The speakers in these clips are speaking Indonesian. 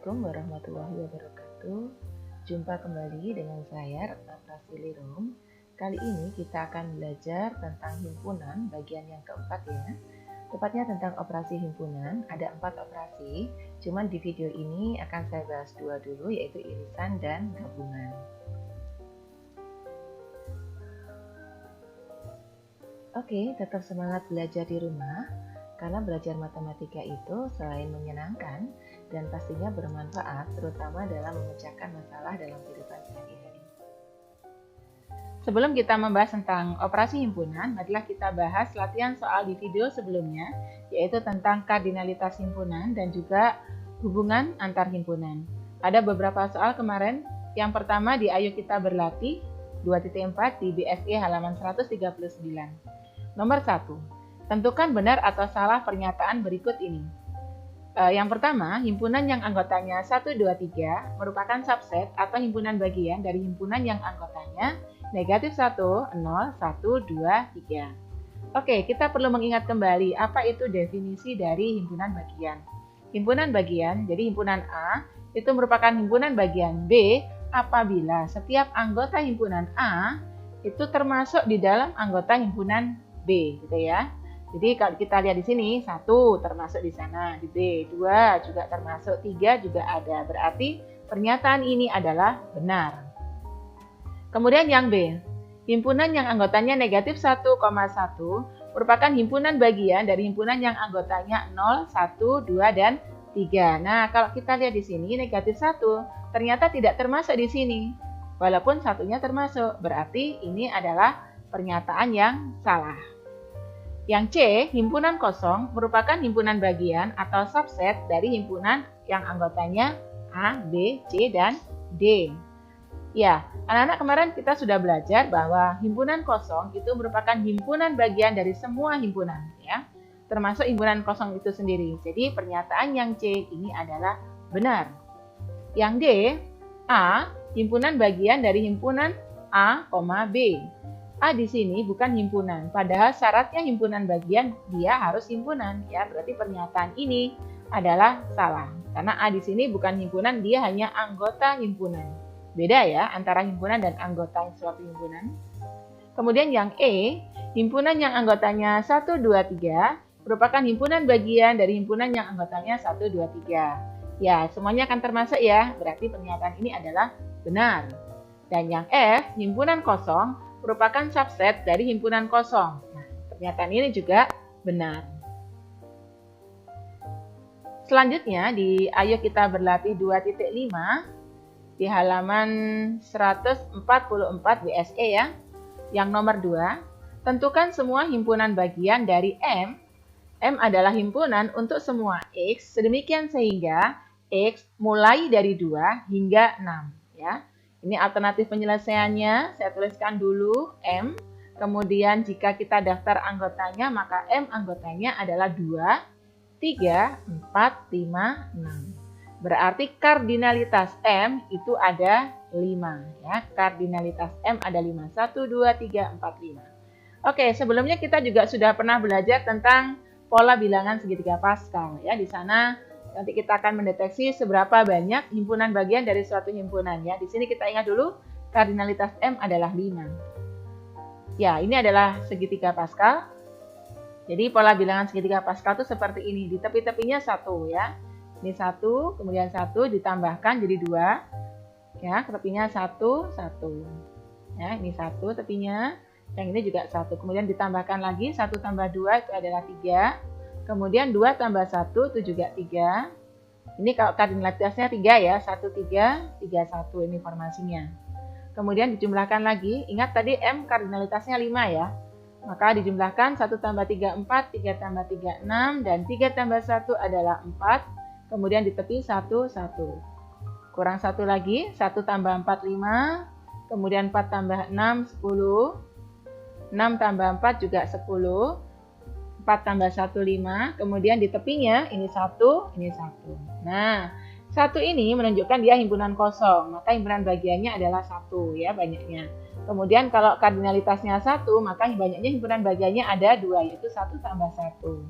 Assalamualaikum warahmatullahi wabarakatuh. Jumpa kembali dengan saya Retna Prasilirum. Kali ini kita akan belajar tentang himpunan bagian yang keempat ya. Tepatnya tentang operasi himpunan. Ada 4 operasi, cuman di video ini akan saya bahas 2 dulu, yaitu irisan dan gabungan. Oke, tetap semangat belajar di rumah. Karena belajar matematika itu selain menyenangkan dan pastinya bermanfaat, terutama dalam memecahkan masalah dalam kehidupan sehari-hari. Sebelum kita membahas tentang operasi himpunan, marilah kita bahas latihan soal di video sebelumnya, yaitu tentang kardinalitas himpunan dan juga hubungan antar himpunan. Ada beberapa soal kemarin. Yang pertama di Ayo Kita Berlatih 2.4 di BSE halaman 139. Nomor 1. Tentukan benar atau salah pernyataan berikut ini. Yang pertama, himpunan yang anggotanya 1, 2, 3 merupakan subset atau himpunan bagian dari himpunan yang anggotanya negatif 1, 0, 1, 2, 3. Oke, kita perlu mengingat kembali apa itu definisi dari himpunan bagian. Himpunan bagian, jadi himpunan A, itu merupakan himpunan bagian B apabila setiap anggota himpunan A itu termasuk di dalam anggota himpunan B, gitu ya. Jadi kalau kita lihat di sini, 1 termasuk di sana, di B, 2 juga termasuk, 3 juga ada. Berarti pernyataan ini adalah benar. Kemudian yang B, himpunan yang anggotanya negatif 1,1 merupakan himpunan bagian dari himpunan yang anggotanya 0, 1, 2, dan 3. Nah, kalau kita lihat di sini, negatif 1 ternyata tidak termasuk di sini. Walaupun satunya termasuk, berarti ini adalah pernyataan yang salah. Yang C, himpunan kosong merupakan himpunan bagian atau subset dari himpunan yang anggotanya A, B, C, dan D. Ya, anak-anak kemarin kita sudah belajar bahwa himpunan kosong itu merupakan himpunan bagian dari semua himpunan, ya, termasuk himpunan kosong itu sendiri. Jadi pernyataan yang C ini adalah benar. Yang D, A, himpunan bagian dari himpunan A, B. A di sini bukan himpunan, padahal syaratnya himpunan bagian dia harus himpunan, ya. Berarti pernyataan ini adalah salah. Karena A di sini bukan himpunan, dia hanya anggota himpunan. Beda ya antara himpunan dan anggota suatu himpunan. Kemudian yang E, himpunan yang anggotanya 1, 2, 3 merupakan himpunan bagian dari himpunan yang anggotanya 1, 2, 3. Ya, semuanya akan termasuk ya. Berarti pernyataan ini adalah benar. Dan yang F, himpunan kosong merupakan subset dari himpunan kosong. Nah, pernyataan ini juga benar. Selanjutnya di Ayo Kita Berlatih 2.5 di halaman 144 BSE ya. Yang nomor 2, tentukan semua himpunan bagian dari M. M adalah himpunan untuk semua X, sedemikian sehingga X mulai dari 2 hingga 6 ya. Ini alternatif penyelesaiannya, saya tuliskan dulu M. Kemudian jika kita daftar anggotanya, maka M anggotanya adalah 2, 3, 4, 5, 6. Berarti kardinalitas M itu ada 5. Ya. Kardinalitas M ada 5. 1, 2, 3, 4, 5. Oke, sebelumnya kita juga sudah pernah belajar tentang pola bilangan segitiga Pascal. Ya, di sana nanti kita akan mendeteksi seberapa banyak himpunan bagian dari suatu himpunan ya. Di sini kita ingat dulu kardinalitas M adalah 5. Ya, ini adalah segitiga Pascal. Jadi pola bilangan segitiga Pascal itu seperti ini. Di tepi-tepinya 1 ya. Ini 1, kemudian 1 ditambahkan jadi 2. Ya, tepinya 1, 1. Ya, ini 1 tepinya. Yang ini juga 1. Kemudian ditambahkan lagi 1 tambah 2 itu adalah 3. Kemudian 2 tambah 1 itu juga 3. Ini kalau kardinalitasnya 3 ya. 1, 3, 3, 1 ini formasinya. Kemudian dijumlahkan lagi. Ingat tadi M kardinalitasnya 5 ya. Maka dijumlahkan 1 tambah 3, 4. 3 tambah 3, 6. Dan 3 tambah 1 adalah 4. Kemudian di tepi 1, 1. Kurang 1 lagi. 1 tambah 4, 5. Kemudian 4 tambah 6, 10. 6 tambah 4 juga 10. 4 tambah 1, 5. Kemudian di tepinya ini 1, ini 1. Nah, 1 ini menunjukkan dia himpunan kosong. Maka himpunan bagiannya adalah 1 ya, banyaknya. Kemudian kalau kardinalitasnya 1, maka banyaknya himpunan bagiannya ada 2, yaitu 1 tambah 1.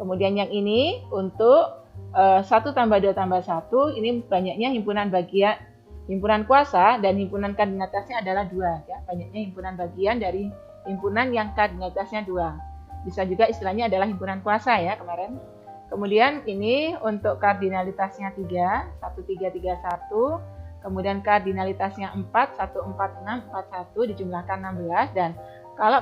Kemudian yang ini untuk 1 tambah 2 tambah 1, ini banyaknya himpunan bagian, himpunan kuasa dan himpunan kardinalitasnya adalah 2. Ya. Banyaknya himpunan bagian dari himpunan yang kardinalitasnya 2. Bisa juga istilahnya adalah himpunan kuasa ya kemarin. Kemudian ini untuk kardinalitasnya 3, 1, 3, 3, 1. Kemudian kardinalitasnya 4, 1, 4, 6, 4, 1 dijumlahkan 16. Dan kalau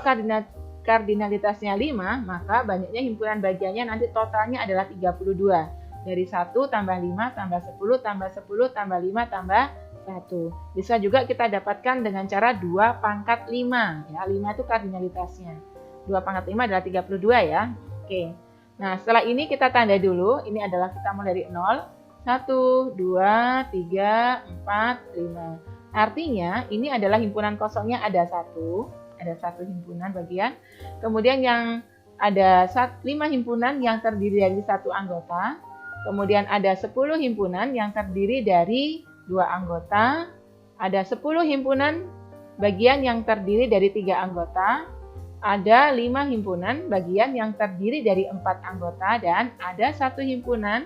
kardinalitasnya 5, maka banyaknya himpunan bagiannya nanti totalnya adalah 32. Dari 1 tambah 5 tambah 10 tambah 10 tambah 5 tambah 1. Bisa juga kita dapatkan dengan cara 2 pangkat 5. Ya, 5 itu kardinalitasnya. 2 pangkat 5 adalah 32 ya. Oke. Nah, setelah ini kita tanda dulu. Ini adalah kita mulai dari 0. 1, 2, 3, 4, 5. Artinya ini adalah himpunan kosongnya ada 1. Ada 1 himpunan bagian. Kemudian yang ada 5 himpunan yang terdiri dari 1 anggota. Kemudian ada 10 himpunan yang terdiri dari 2 anggota. Ada 10 himpunan bagian yang terdiri dari 3 anggota. Ada 5 himpunan bagian yang terdiri dari 4 anggota. Dan ada 1 himpunan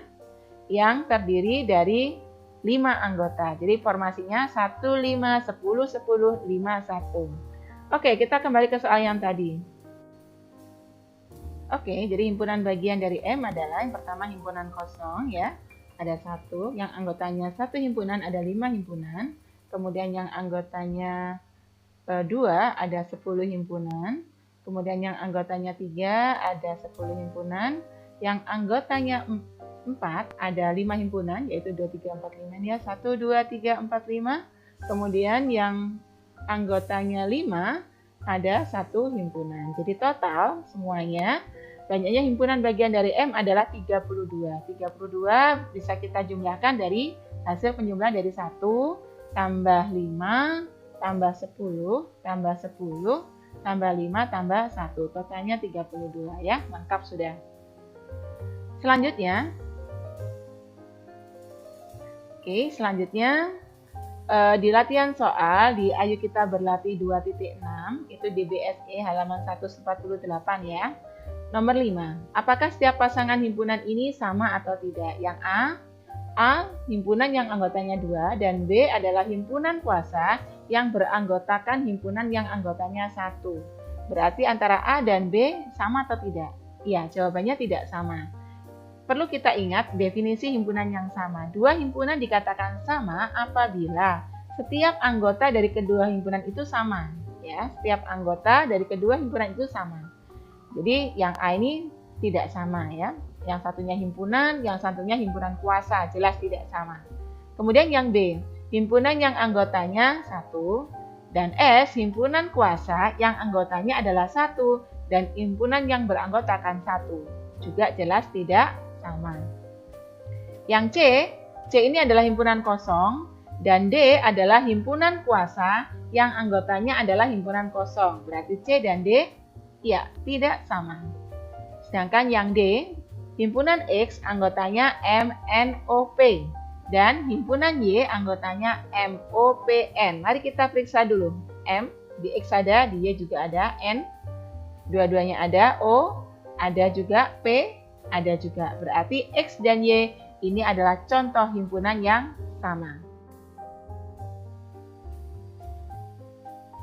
yang terdiri dari 5 anggota. Jadi formasinya 1, 5, 10, 10, 5, 1. Oke, kita kembali ke soal yang tadi. Oke, jadi himpunan bagian dari M adalah yang pertama himpunan kosong ya. Ada 1, yang anggotanya 1 himpunan ada 5 himpunan. Kemudian yang anggotanya 2 ada 10 himpunan. Kemudian yang anggotanya 3 ada 10 himpunan. Yang anggotanya 4 ada 5 himpunan, yaitu 2, 3, 4, 5 ya. 1, 2, 3, 4, 5. Kemudian yang anggotanya 5 ada 1 himpunan. Jadi total semuanya banyaknya himpunan bagian dari M adalah 32. 32 bisa kita jumlahkan dari hasil penjumlahan dari 1 tambah 5 tambah 10 tambah 10 tambah 5 tambah 1. Totalnya 32 ya. Lengkap sudah. Selanjutnya, di latihan soal di Ayo Kita Berlatih 2.6 itu di BSE halaman 148 ya. Nomor 5. Apakah setiap pasangan himpunan ini sama atau tidak? Yang A himpunan yang anggotanya 2 dan B adalah himpunan kuasa yang beranggotakan himpunan yang anggotanya 1. Berarti antara A dan B sama atau tidak? Iya, jawabannya tidak sama. Perlu kita ingat definisi himpunan yang sama. Dua himpunan dikatakan sama apabila setiap anggota dari kedua himpunan itu sama. Ya, setiap anggota dari kedua himpunan itu sama. Jadi yang A ini tidak sama ya. Yang satunya himpunan, yang satunya himpunan kuasa, jelas tidak sama. Kemudian yang B, himpunan yang anggotanya 1 dan S, himpunan kuasa yang anggotanya adalah 1 dan himpunan yang beranggotakan 1. Juga jelas tidak sama. Yang C ini adalah himpunan kosong dan D adalah himpunan kuasa yang anggotanya adalah himpunan kosong. Berarti C dan D ya tidak sama. Sedangkan yang D, himpunan X anggotanya MNOP dan himpunan Y anggotanya MOPN. Mari kita periksa dulu. M di X ada, di Y juga ada, N dua-duanya ada, O ada juga, P ada juga. Berarti X dan Y ini adalah contoh himpunan yang sama.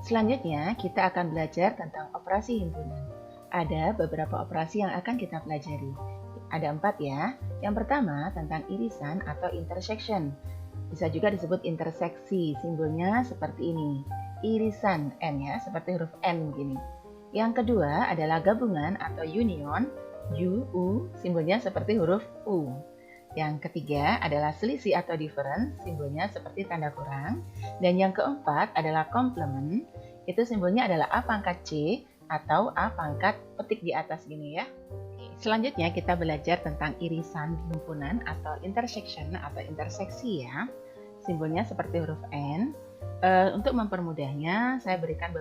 Selanjutnya, kita akan belajar tentang operasi himpunan. Ada beberapa operasi yang akan kita pelajari. Ada 4 ya. Yang pertama tentang irisan atau intersection. Bisa juga disebut interseksi, simbolnya seperti ini. Irisan N ya, seperti huruf N begini. Yang kedua adalah gabungan atau union, U, U, simbolnya seperti huruf U. Yang ketiga adalah selisih atau difference, simbolnya seperti tanda kurang. Dan yang keempat adalah complement, itu simbolnya adalah A pangkat C atau A pangkat petik di atas gini ya. Selanjutnya kita belajar tentang irisan himpunan atau intersection atau interseksi ya. Simbolnya seperti huruf N. Untuk mempermudahnya, saya berikan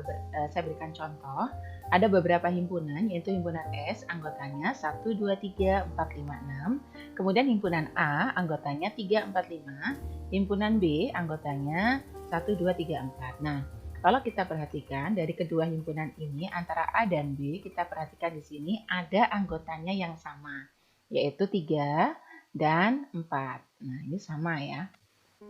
contoh. Ada beberapa himpunan, yaitu himpunan S, anggotanya 1, 2, 3, 4, 5, 6. Kemudian himpunan A, anggotanya 3, 4, 5. Himpunan B, anggotanya 1, 2, 3, 4. Nah, kalau kita perhatikan dari kedua himpunan ini, antara A dan B, kita perhatikan di sini ada anggotanya yang sama, yaitu 3 dan 4. Nah, ini sama ya.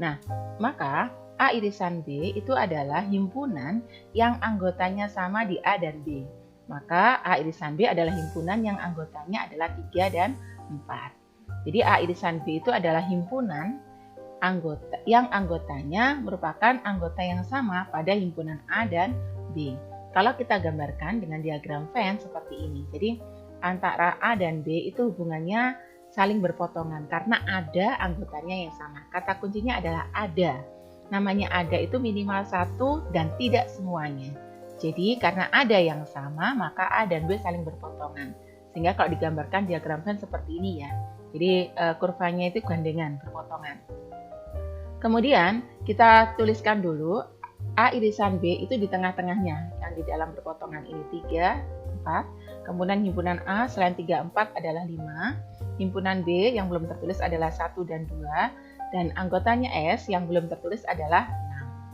Nah, maka A irisan B itu adalah himpunan yang anggotanya sama di A dan B. Maka A irisan B adalah himpunan yang anggotanya adalah 3 dan 4. Jadi A irisan B itu adalah himpunan yang anggotanya merupakan anggota yang sama pada himpunan A dan B. Kalau kita gambarkan dengan diagram Venn seperti ini. Jadi antara A dan B itu hubungannya saling berpotongan karena ada anggotanya yang sama. Kata kuncinya adalah ada. Namanya ada itu minimal 1 dan tidak semuanya. Jadi karena ada yang sama maka A dan B saling berpotongan. Sehingga kalau digambarkan diagram Venn seperti ini ya. Jadi kurvanya itu gandengan, berpotongan. Kemudian kita tuliskan dulu A irisan B itu di tengah-tengahnya. Yang di dalam berpotongan ini 3, 4. Kemudian himpunan A selain 3, 4 adalah 5. Himpunan B yang belum tertulis adalah 1 dan 2. Dan anggotanya S yang belum tertulis adalah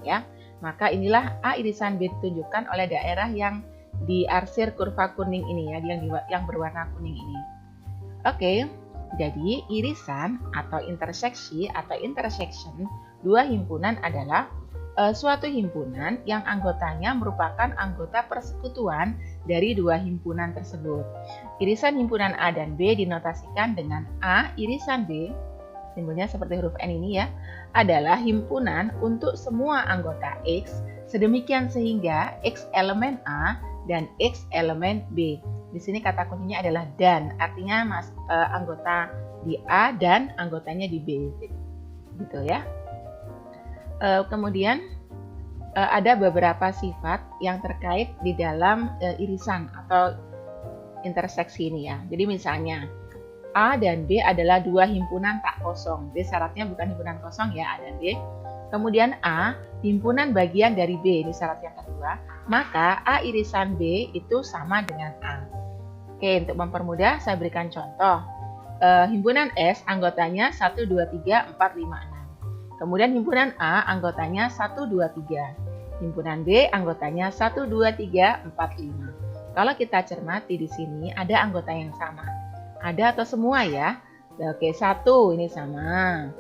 6. Ya. Maka inilah A irisan B ditunjukkan oleh daerah yang diarsir kurva kuning ini ya, yang berwarna kuning ini. Oke. Jadi, irisan atau interseksi atau intersection dua himpunan adalah suatu himpunan yang anggotanya merupakan anggota persekutuan dari dua himpunan tersebut. Irisan himpunan A dan B dinotasikan dengan A irisan B, simbolnya seperti huruf N ini ya, adalah himpunan untuk semua anggota X, sedemikian sehingga X elemen A dan X elemen B. Di sini kata kuncinya adalah dan, artinya anggota di A dan anggotanya di B, gitu ya. Kemudian ada beberapa sifat yang terkait di dalam irisan atau interseksi ini ya. Jadi misalnya A dan B adalah dua himpunan tak kosong. B syaratnya bukan himpunan kosong ya, A dan B. Kemudian A himpunan bagian dari B, ini syarat yang kedua. Maka A irisan B itu sama dengan A. Oke, untuk mempermudah saya berikan contoh. Himpunan S anggotanya 1, 2, 3, 4, 5, 6. Kemudian himpunan A anggotanya 1, 2, 3. Himpunan B anggotanya 1, 2, 3, 4, 5. Kalau kita cermati di sini ada anggota yang sama. Ada atau semua ya? Oke, 1 ini sama.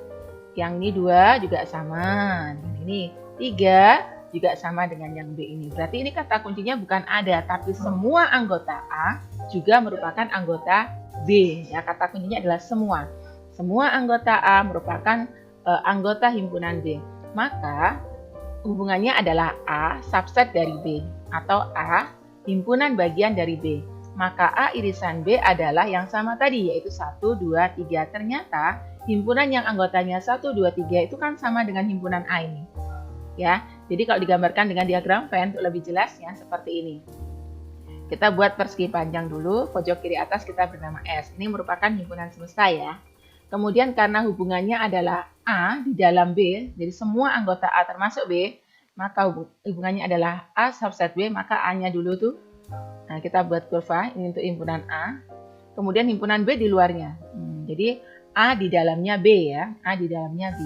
Yang ini 2 juga sama. Dan ini 3 juga sama dengan yang B ini. Berarti ini kata kuncinya bukan ada, tapi semua anggota A juga merupakan anggota B. Ya, kata kuncinya adalah semua. Semua anggota A merupakan anggota himpunan B. Maka hubungannya adalah A subset dari B atau A himpunan bagian dari B. Maka A irisan B adalah yang sama tadi, yaitu 1, 2, 3. Ternyata himpunan yang anggotanya 1, 2, 3 itu kan sama dengan himpunan A ini. Ya, jadi kalau digambarkan dengan diagram Venn untuk lebih jelasnya seperti ini. Kita buat persegi panjang dulu, pojok kiri atas kita bernama S. Ini merupakan himpunan semesta ya. Kemudian karena hubungannya adalah A di dalam B, jadi semua anggota A termasuk B, maka hubungannya adalah A subset B, maka A-nya dulu tuh. Nah, kita buat kurva, ini untuk himpunan A. Kemudian himpunan B di luarnya. Jadi A di dalamnya B ya, A di dalamnya B.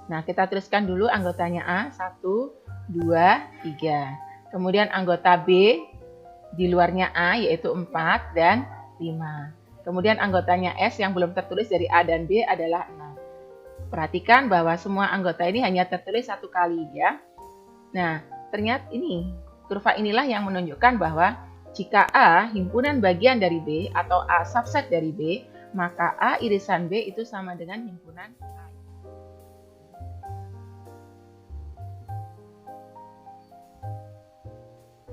Nah, kita tuliskan dulu anggotanya A, 1, 2, 3. Kemudian anggota B di luarnya A yaitu 4 dan 5. Kemudian anggotanya S yang belum tertulis dari A dan B adalah 6. Perhatikan bahwa semua anggota ini hanya tertulis satu kali ya. Nah, ternyata ini, kurva inilah yang menunjukkan bahwa jika A himpunan bagian dari B atau A subset dari B, maka A irisan B itu sama dengan himpunan A.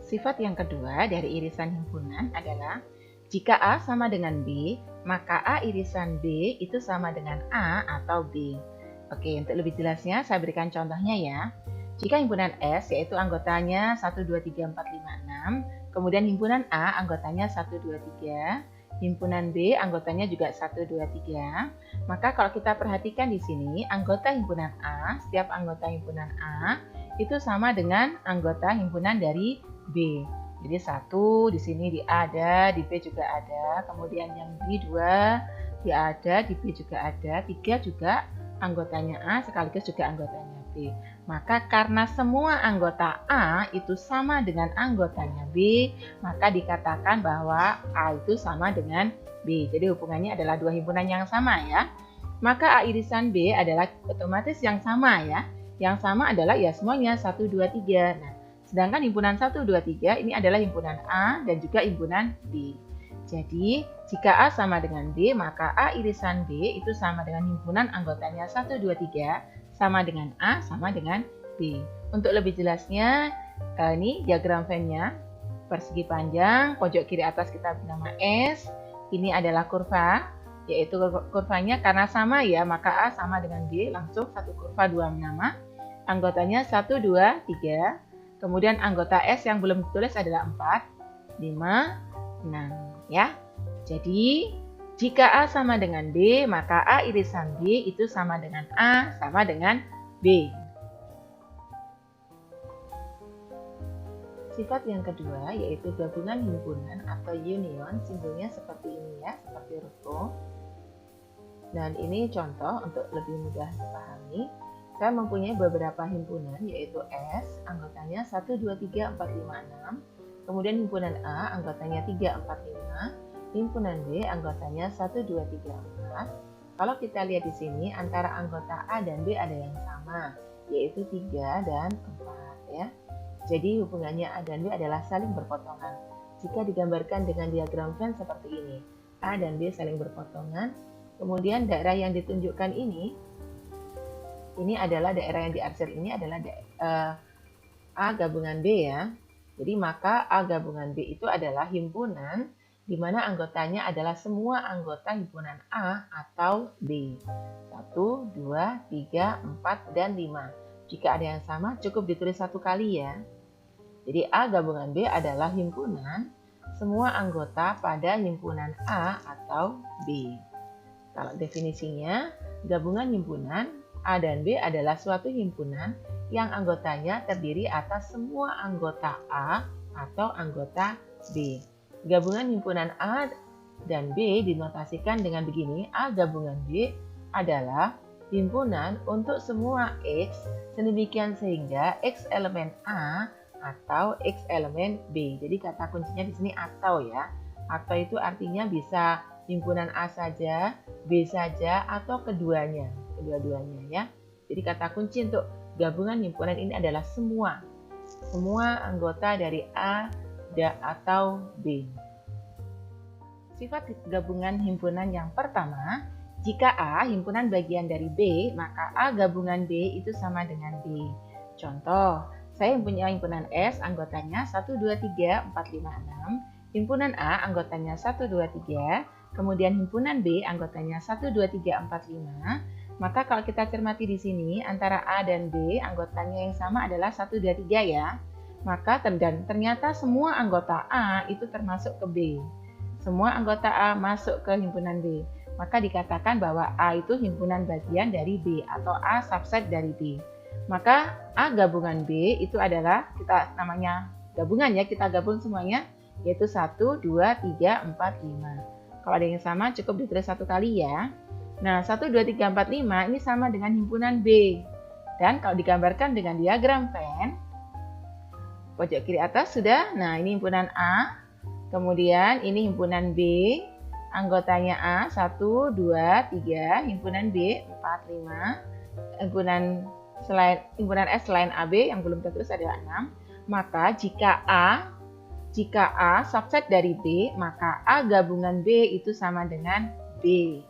Sifat yang kedua dari irisan himpunan adalah jika A sama dengan B, maka A irisan B itu sama dengan A atau B. Oke, untuk lebih jelasnya saya berikan contohnya ya. Jika himpunan S yaitu anggotanya 1, 2, 3, 4, 5, 6, kemudian himpunan A anggotanya 1, 2, 3, himpunan B anggotanya juga 1, 2, 3, maka kalau kita perhatikan di sini, anggota himpunan A, setiap anggota himpunan A itu sama dengan anggota himpunan dari B. Jadi 1 di sini di A ada, di B juga ada, kemudian yang di 2 di A ada, di B juga ada, 3 juga anggotanya A sekaligus juga anggotanya B. Maka karena semua anggota A itu sama dengan anggotanya B, maka dikatakan bahwa A itu sama dengan B. Jadi hubungannya adalah dua himpunan yang sama ya. maka A irisan B adalah otomatis yang sama ya. Yang sama adalah ya semuanya 1, 2, 3. Nah, sedangkan himpunan 1, 2, 3 ini adalah himpunan A dan juga himpunan B. Jadi, jika A sama dengan B, maka A irisan B itu sama dengan himpunan anggotanya 1, 2, 3, sama dengan A, sama dengan B. Untuk lebih jelasnya, ini diagram Venn-nya, persegi panjang, pojok kiri atas kita bernama S, ini adalah kurva, yaitu kurvanya karena sama ya, maka A sama dengan B, langsung satu kurva dua nama. Anggotanya 1, 2, 3. Kemudian anggota S yang belum ditulis adalah 4, 5, 6 ya. Jadi jika A sama dengan B, maka A irisan B itu sama dengan A sama dengan B. Sifat yang kedua yaitu gabungan himpunan atau union, simbolnya seperti ini ya, seperti huruf O. Dan ini contoh untuk lebih mudah dipahami. Saya mempunyai beberapa himpunan yaitu S, anggotanya 1, 2, 3, 4, 5, 6. Kemudian himpunan A, anggotanya 3, 4, 5. Himpunan B, anggotanya 1, 2, 3, 4. Kalau kita lihat di sini, antara anggota A dan B ada yang sama, yaitu 3 dan 4 ya. Jadi hubungannya A dan B adalah saling berpotongan. Jika digambarkan dengan diagram Venn seperti ini, A dan B saling berpotongan. Kemudian daerah yang ditunjukkan ini adalah daerah yang diarsir ini adalah A gabungan B ya. Jadi maka A gabungan B itu adalah himpunan di mana anggotanya adalah semua anggota himpunan A atau B. 1, 2, 3, 4, dan 5. Jika ada yang sama cukup ditulis satu kali ya. Jadi A gabungan B adalah himpunan semua anggota pada himpunan A atau B. Kalau definisinya, gabungan himpunan A dan B adalah suatu himpunan yang anggotanya terdiri atas semua anggota A atau anggota B. Gabungan himpunan A dan B dinotasikan dengan begini, A gabungan B adalah himpunan untuk semua X, sedemikian sehingga X elemen A atau X elemen B. Jadi kata kuncinya di sini atau ya. Atau itu artinya bisa himpunan A saja, B saja, atau kedua-duanya ya. Jadi kata kunci untuk gabungan himpunan ini adalah semua anggota dari A atau B. Sifat gabungan himpunan yang pertama, jika A himpunan bagian dari B, maka A gabungan B itu sama dengan B. Contoh, saya mempunyai himpunan S, anggotanya 1, 2, 3, 4, 5, 6. Himpunan A, anggotanya 1, 2, 3. Kemudian himpunan B, anggotanya 1, 2, 3, 4, 5. Maka kalau kita cermati di sini, antara A dan B, anggotanya yang sama adalah 1, 2, 3 ya. Maka ternyata semua anggota A itu termasuk ke B. Semua anggota A masuk ke himpunan B. Maka dikatakan bahwa A itu himpunan bagian dari B atau A subset dari B. Maka A gabungan B itu adalah, kita namanya gabungan ya, kita gabung semuanya, yaitu 1, 2, 3, 4, 5. Kalau ada yang sama cukup ditulis satu kali ya. Nah, 1, 2, 3, 4, 5 ini sama dengan himpunan B. Dan kalau digambarkan dengan diagram Venn, pojok kiri atas sudah, nah ini himpunan A. Kemudian ini himpunan B, anggotanya A 1, 2, 3, himpunan B 4, 5, himpunan S selain AB yang belum tertulis adalah 6. Maka jika A subset dari B, maka A gabungan B itu sama dengan B.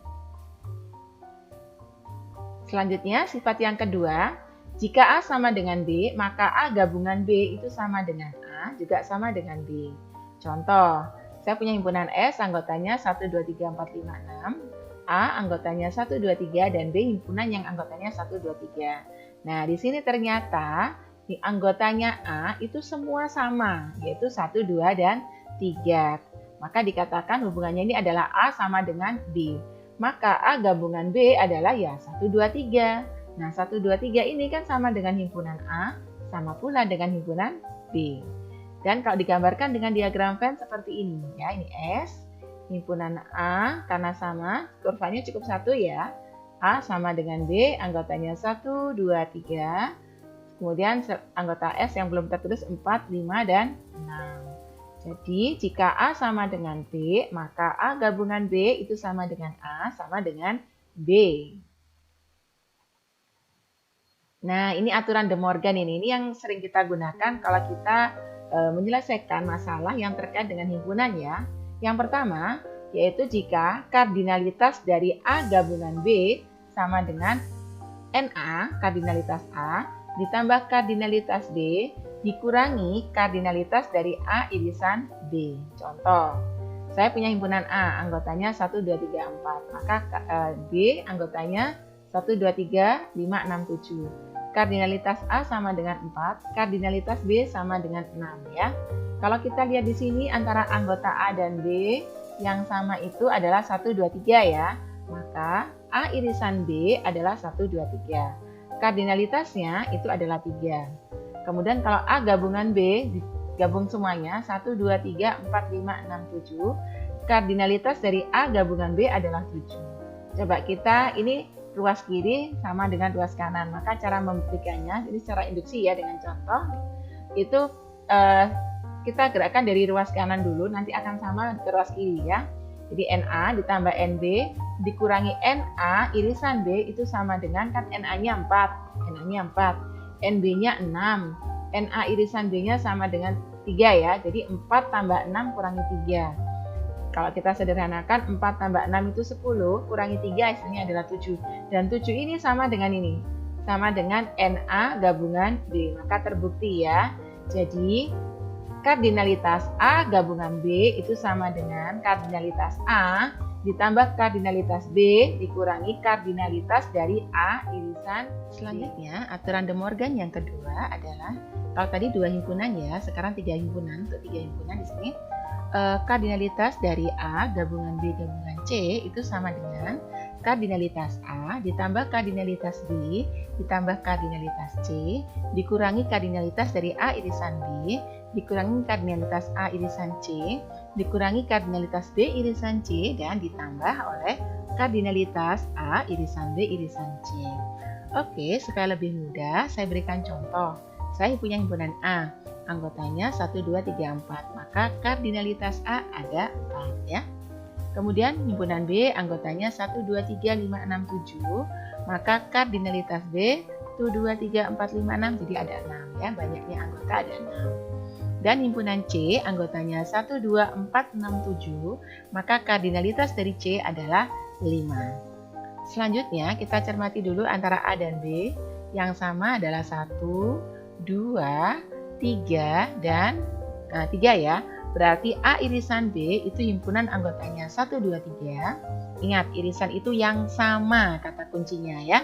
Selanjutnya sifat yang kedua, jika A sama dengan B, maka A gabungan B itu sama dengan A, juga sama dengan B. Contoh, saya punya himpunan S, anggotanya 1, 2, 3, 4, 5, 6. A, anggotanya 1, 2, 3, dan B, himpunan yang anggotanya 1, 2, 3. Nah, di sini ternyata anggotanya A itu semua sama, yaitu 1, 2, dan 3. Maka dikatakan hubungannya ini adalah A sama dengan B. Maka A gabungan B adalah ya 1, 2, 3. Nah, 1, 2, 3 ini kan sama dengan himpunan A, sama pula dengan himpunan B. Dan kalau digambarkan dengan diagram Venn seperti ini, ya ini S, himpunan A karena sama, kurvanya cukup satu ya. A sama dengan B, anggotanya 1, 2, 3. Kemudian anggota S yang belum tertulis 4, 5, dan 6. Jadi jika A sama dengan B, maka A gabungan B itu sama dengan A sama dengan B. Nah, ini aturan De Morgan ini yang sering kita gunakan kalau kita menyelesaikan masalah yang terkait dengan himpunan ya. Yang pertama, yaitu jika kardinalitas dari A gabungan B sama dengan NA, kardinalitas A, ditambah kardinalitas B, dikurangi kardinalitas dari A irisan B. Contoh, saya punya himpunan A, anggotanya 1, 2, 3, 4. Maka B anggotanya 1, 2, 3, 5, 6, 7. Kardinalitas A sama dengan 4, kardinalitas B sama dengan 6 ya. Kalau kita lihat di sini antara anggota A dan B yang sama itu adalah 1, 2, 3 ya. Maka A irisan B adalah 1, 2, 3. Kardinalitasnya itu adalah 3. Kemudian kalau A gabungan B, gabung semuanya 1, 2, 3, 4, 5, 6, 7. Kardinalitas dari A gabungan B adalah 7. Coba kita ini ruas kiri sama dengan ruas kanan, maka cara membuktikannya jadi secara induksi ya dengan contoh itu kita gerakkan dari ruas kanan dulu, nanti akan sama ke ruas kiri ya. Jadi NA ditambah NB dikurangi NA irisan B itu sama dengan kan NA-nya 4, NA-nya 4, NB-nya 6, NA irisan B-nya sama dengan 3 ya. Jadi 4 tambah 6 kurangi 3. Kalau kita sederhanakan 4 tambah 6 itu 10, kurangi 3 hasilnya adalah 7. Dan 7 ini sama dengan ini. Sama dengan NA gabungan B. Maka terbukti ya. Jadi kardinalitas A gabungan B itu sama dengan kardinalitas A ditambah kardinalitas B dikurangi kardinalitas dari A irisan. Selanjutnya aturan De Morgan yang kedua adalah kalau tadi 2 himpunan ya, sekarang 3 himpunan. Untuk 3 himpunan di sini kardinalitas dari A gabungan B gabungan C itu sama dengan kardinalitas A ditambah kardinalitas B ditambah kardinalitas C dikurangi kardinalitas dari A irisan B dikurangi kardinalitas A irisan C dikurangi kardinalitas B irisan C dan ditambah oleh kardinalitas A irisan B irisan C. Oke, supaya lebih mudah saya berikan contoh. Saya punya himpunan A, anggotanya 1, 2, 3, 4, maka kardinalitas A ada 4 ya. Kemudian himpunan B anggotanya 1, 2, 3, 5, 6, 7, maka kardinalitas B 1, 2, 3, 4, 5, 6, jadi ada 6 ya, banyaknya anggota ada 6. Dan himpunan C anggotanya 1, 2, 4, 6, 7, maka kardinalitas dari C adalah 5. Selanjutnya kita cermati dulu antara A dan B, yang sama adalah 1, 2, 3 dan 3 ya. Berarti A irisan B itu himpunan anggotanya 1, 2, 3. Ingat, irisan itu yang sama kata kuncinya ya.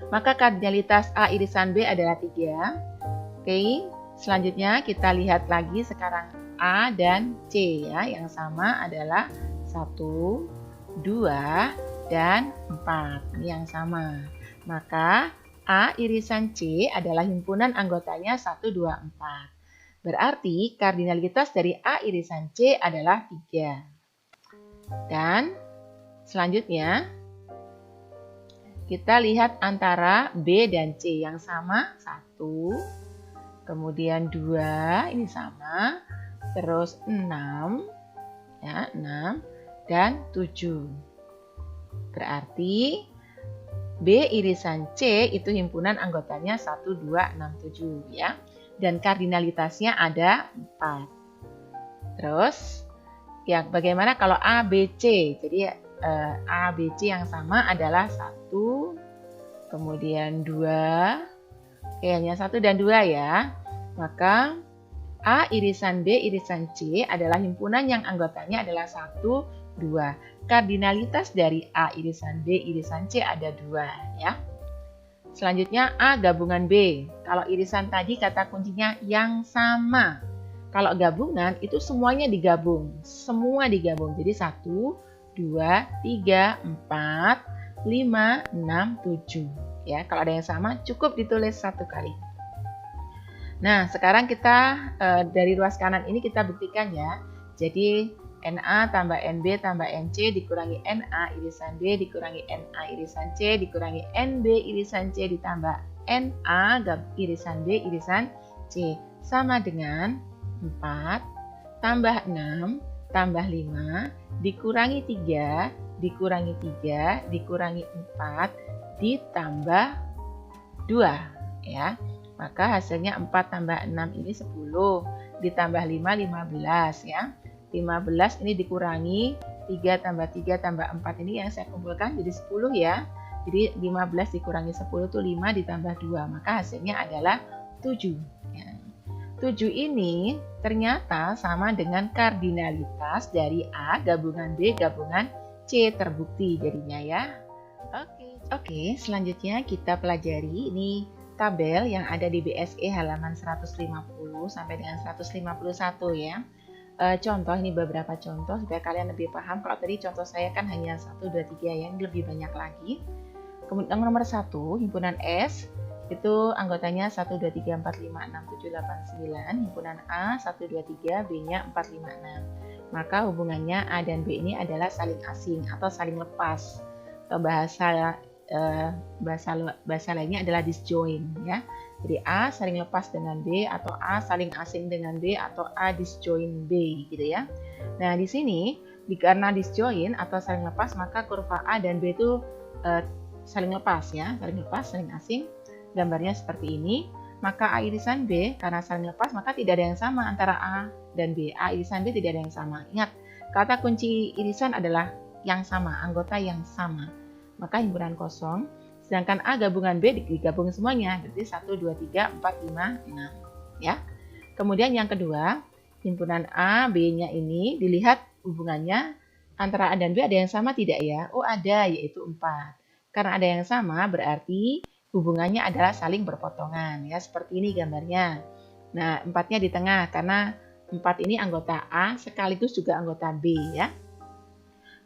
Maka kardinalitas A irisan B adalah 3. Oke, selanjutnya kita lihat lagi sekarang A dan C ya. Yang sama adalah 1, 2, dan 4. Ini yang sama. Maka A irisan C adalah himpunan anggotanya 1, 2, 4. Berarti kardinalitas dari A irisan C adalah 3. Dan selanjutnya kita lihat antara B dan C yang sama 1, kemudian 2, ini sama, terus 6, ya 6, dan 7. Berarti B irisan C itu himpunan anggotanya 1, 2, 6, 7 ya. Dan kardinalitasnya ada 4. Terus ya bagaimana kalau A, B, C? Jadi A, B, C yang sama adalah 1, kemudian 2, hanya 1 dan 2 ya. Maka A irisan B irisan C adalah himpunan yang anggotanya adalah 1, 2. Kardinalitas dari A irisan B irisan C ada 2 ya. Selanjutnya A gabungan B. Kalau irisan tadi kata kuncinya yang sama. Kalau gabungan itu semuanya digabung. Semua digabung. Jadi 1, 2, 3, 4, 5, 6, 7. Ya, kalau ada yang sama cukup ditulis 1 kali. Nah, sekarang kita dari ruas kanan ini kita buktikan ya. Jadi NA tambah NB tambah NC dikurangi NA irisan B dikurangi NA irisan C dikurangi NB irisan C ditambah NA irisan B irisan C sama dengan 4 tambah 6 tambah 5 dikurangi 3 dikurangi 3 dikurangi 4 ditambah 2 ya. Maka hasilnya 4 tambah 6 ini 10 ditambah 5 15 ya. 15 ini dikurangi 3 tambah 3 tambah 4 ini yang saya kumpulkan jadi 10 ya. Jadi 15 dikurangi 10 itu 5 ditambah 2 maka hasilnya adalah 7 ya. 7 ini ternyata sama dengan kardinalitas dari A gabungan B gabungan C terbukti jadinya ya. Oke, selanjutnya kita pelajari ini tabel yang ada di BSE halaman 150 sampai dengan 151 ya. Contoh ini beberapa contoh supaya kalian lebih paham. Kalau tadi contoh saya kan hanya 1, 2, 3 ya, ini lebih banyak lagi. Kemudian nomor 1, himpunan S itu anggotanya 1, 2, 3, 4, 5, 6, 7, 8, 9. Himpunan A 1, 2, 3, B-nya 4, 5, 6. Maka hubungannya A dan B ini adalah saling asing atau saling lepas. Atau bahasa lainnya adalah disjoin ya. Jadi A saling lepas dengan B atau A saling asing dengan B atau A disjoin B gitu ya. Nah, di sini karena disjoin atau saling lepas maka kurva A dan B itu saling lepas ya, saling lepas, saling asing. Gambarnya seperti ini. Maka A irisan B karena saling lepas maka tidak ada yang sama antara A dan B. A irisan B tidak ada yang sama. Ingat, kata kunci irisan adalah yang sama, anggota yang sama. Maka himpunan kosong, sedangkan A gabungan B digabung semuanya, berarti 1, 2, 3, 4, 5, 6 ya. Kemudian yang kedua, himpunan A, B-nya ini dilihat hubungannya antara A dan B ada yang sama tidak ya? Oh ada, yaitu 4. Karena ada yang sama berarti hubungannya adalah saling berpotongan ya, seperti ini gambarnya. Nah, 4-nya di tengah karena 4 ini anggota A sekaligus juga anggota B ya.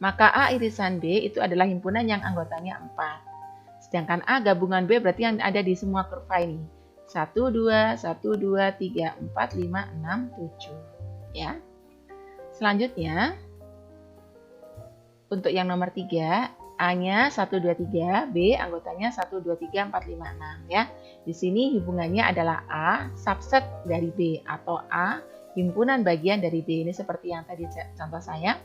Maka A irisan B itu adalah himpunan yang anggotanya 4. Sedangkan A gabungan B berarti yang ada di semua kurva ini. 1, 2, 1, 2, 3, 4, 5, 6, 7. Ya. Selanjutnya, untuk yang nomor 3, A-nya 1, 2, 3, B anggotanya 1, 2, 3, 4, 5, 6. Ya. Di sini hubungannya adalah A subset dari B atau A himpunan bagian dari B. Ini seperti yang tadi contoh saya.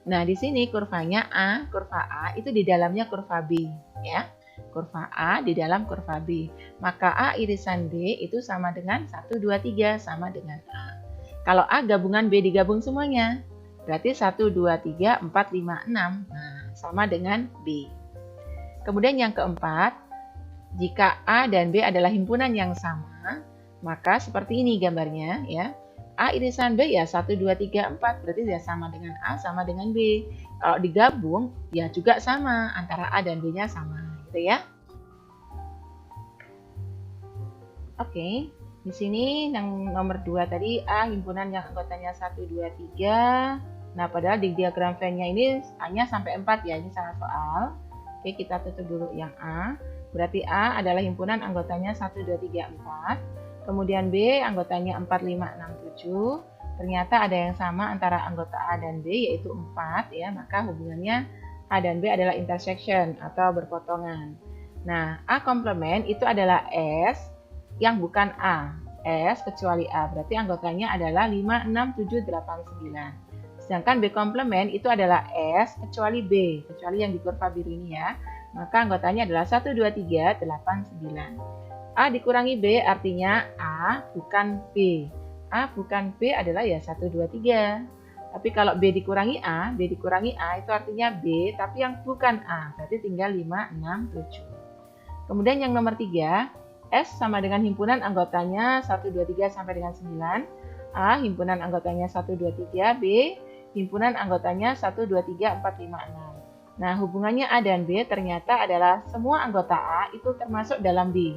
Nah, di sini kurvanya A, kurva A itu di dalamnya kurva B, ya. Kurva A di dalam kurva B. Maka A irisan B itu sama dengan 1, 2, 3 sama dengan A. Kalau A gabungan B digabung semuanya, berarti 1, 2, 3, 4, 5, 6. Nah, sama dengan B. Kemudian yang keempat, jika A dan B adalah himpunan yang sama, maka seperti ini gambarnya, ya. A irisan B ya 1, 2, 3, 4 berarti ya sama dengan A sama dengan B. Kalau digabung ya juga sama antara A dan B-nya sama gitu ya. Oke, di sini yang nomor 2 tadi A himpunan yang anggotanya 1, 2, 3. Nah, padahal di diagram Venn-nya ini hanya sampai 4 ya, ini salah soal. Oke, kita tutup dulu yang A. Berarti A adalah himpunan anggotanya 1, 2, 3, 4. Kemudian B anggotanya 4, 5, 6, 7. Ternyata ada yang sama antara anggota A dan B yaitu 4 ya. Maka hubungannya A dan B adalah intersection atau berpotongan. Nah, A komplement itu adalah S yang bukan A. S kecuali A. Berarti anggotanya adalah 5, 6, 7, 8, 9. Sedangkan B komplement itu adalah S kecuali B. Kecuali yang di kurva biru ini ya. Maka anggotanya adalah 1, 2, 3, 8, 9. A dikurangi B artinya A bukan B. A bukan B adalah ya 1, 2, 3. Tapi kalau B dikurangi A itu artinya B tapi yang bukan A. Berarti tinggal 5, 6, 7. Kemudian yang nomor 3, S sama dengan himpunan anggotanya 1, 2, 3 sampai dengan 9. A himpunan anggotanya 1, 2, 3. B himpunan anggotanya 1, 2, 3, 4, 5, 6. Nah, hubungannya A dan B ternyata adalah semua anggota A itu termasuk dalam B.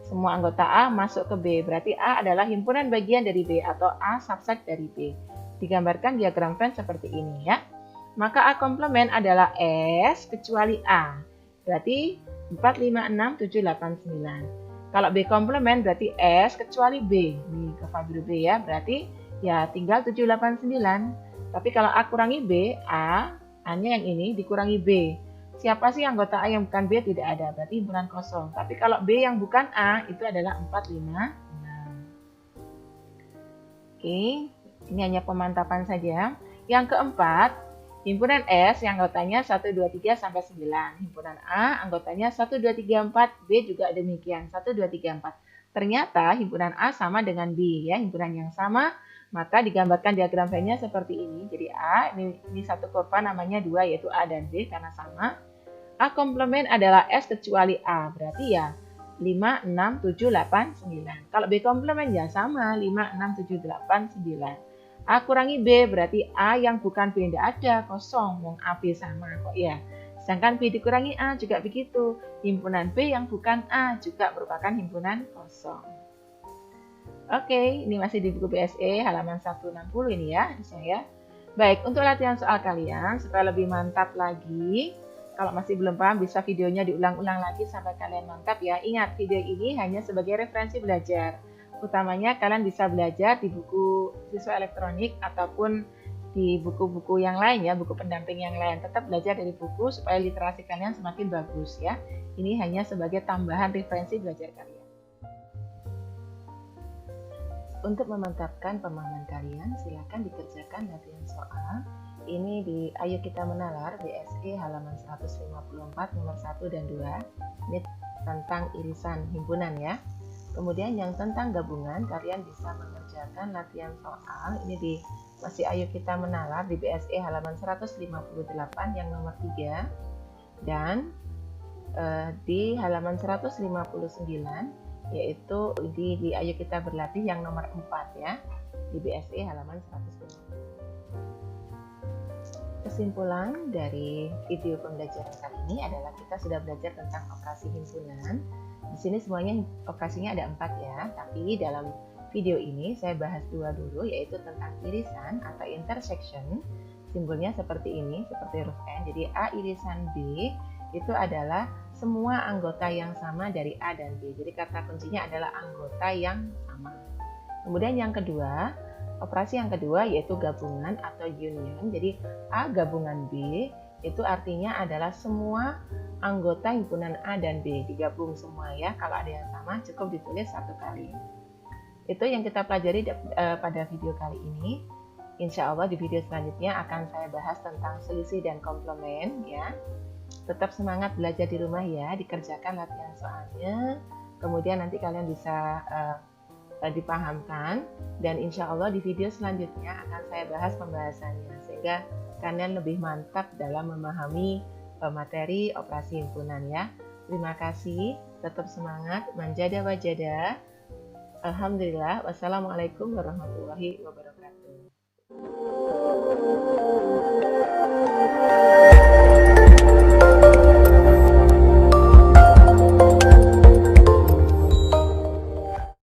Semua anggota A masuk ke B, berarti A adalah himpunan bagian dari B atau A subset dari B. Digambarkan diagram Venn seperti ini ya. Maka A komplement adalah S kecuali A. Berarti 4, 5, 6, 7, 8, 9. Kalau B komplement berarti S kecuali B. Ini kurva biru B ya, berarti ya tinggal 7, 8, 9. Tapi kalau A kurangi B, A-nya yang ini dikurangi B. Siapa sih anggota A yang bukan B? Tidak ada, berarti himpunan kosong. Tapi kalau B yang bukan A, itu adalah 4, 5, 6. Oke, ini hanya pemantapan saja. Yang keempat, Himpunan S yang anggotanya 1, 2, 3 sampai 9. Himpunan A anggotanya 1, 2, 3, 4. B juga demikian, 1, 2, 3, 4. Ternyata himpunan A sama dengan B ya, himpunan yang sama, maka digambarkan diagram Venn-nya seperti ini. Jadi A, ini satu kurva namanya 2 yaitu A dan B karena sama. A komplement adalah S kecuali A, berarti ya 5, 6, 7, 8, 9. Kalau B komplement ya sama, 5, 6, 7, 8, 9. A kurangi B berarti A yang bukan B tidak ada, kosong. Wong A B sama kok ya. Sedangkan B dikurangi A juga begitu. Himpunan B yang bukan A juga merupakan himpunan kosong. Oke, ini masih di buku BSE halaman 160 ini ya, saya. Baik, untuk latihan soal kalian supaya lebih mantap lagi. Kalau masih belum paham bisa videonya diulang-ulang lagi sampai kalian mantap ya. Ingat, video ini hanya sebagai referensi belajar. Utamanya kalian bisa belajar di buku siswa elektronik ataupun di buku-buku yang lain ya, buku pendamping yang lain. Tetap belajar dari buku supaya literasi kalian semakin bagus ya. Ini hanya sebagai tambahan referensi belajar kalian. Untuk memantapkan pemahaman kalian, silakan dikerjakan latihan soal. Ini di Ayo Kita Menalar BSE halaman 154 nomor 1 dan 2. Ini tentang irisan himpunan ya. Kemudian yang tentang gabungan, kalian bisa mengerjakan latihan soal. Ini di masih Ayo Kita Menalar di BSE halaman 158 yang nomor 3. Dan di halaman 159 yaitu di Ayo Kita Berlatih yang nomor 4 ya, di BSE halaman 150. Kesimpulan dari video pembelajaran kali ini adalah kita sudah belajar tentang operasi himpunan. Di sini semuanya operasinya ada 4 ya, tapi dalam video ini saya bahas 2 dulu, yaitu tentang irisan atau intersection. Simbolnya seperti ini, seperti huruf N. Jadi A irisan B itu adalah semua anggota yang sama dari A dan B. Jadi kata kuncinya adalah anggota yang sama. Kemudian yang kedua, operasi yang kedua yaitu gabungan atau union. Jadi A gabungan B itu artinya adalah semua anggota himpunan A dan B digabung semua ya. Kalau ada yang sama cukup ditulis satu kali. Itu yang kita pelajari pada video kali ini. Insya Allah di video selanjutnya akan saya bahas tentang selisih dan komplement ya. Tetap semangat belajar di rumah ya, dikerjakan latihan soalnya, kemudian nanti kalian bisa dipahamkan, dan insya Allah di video selanjutnya akan saya bahas pembahasannya, sehingga kalian lebih mantap dalam memahami materi operasi himpunan ya. Terima kasih, tetap semangat, manjada wajada. Alhamdulillah, wassalamualaikum warahmatullahi wabarakatuh.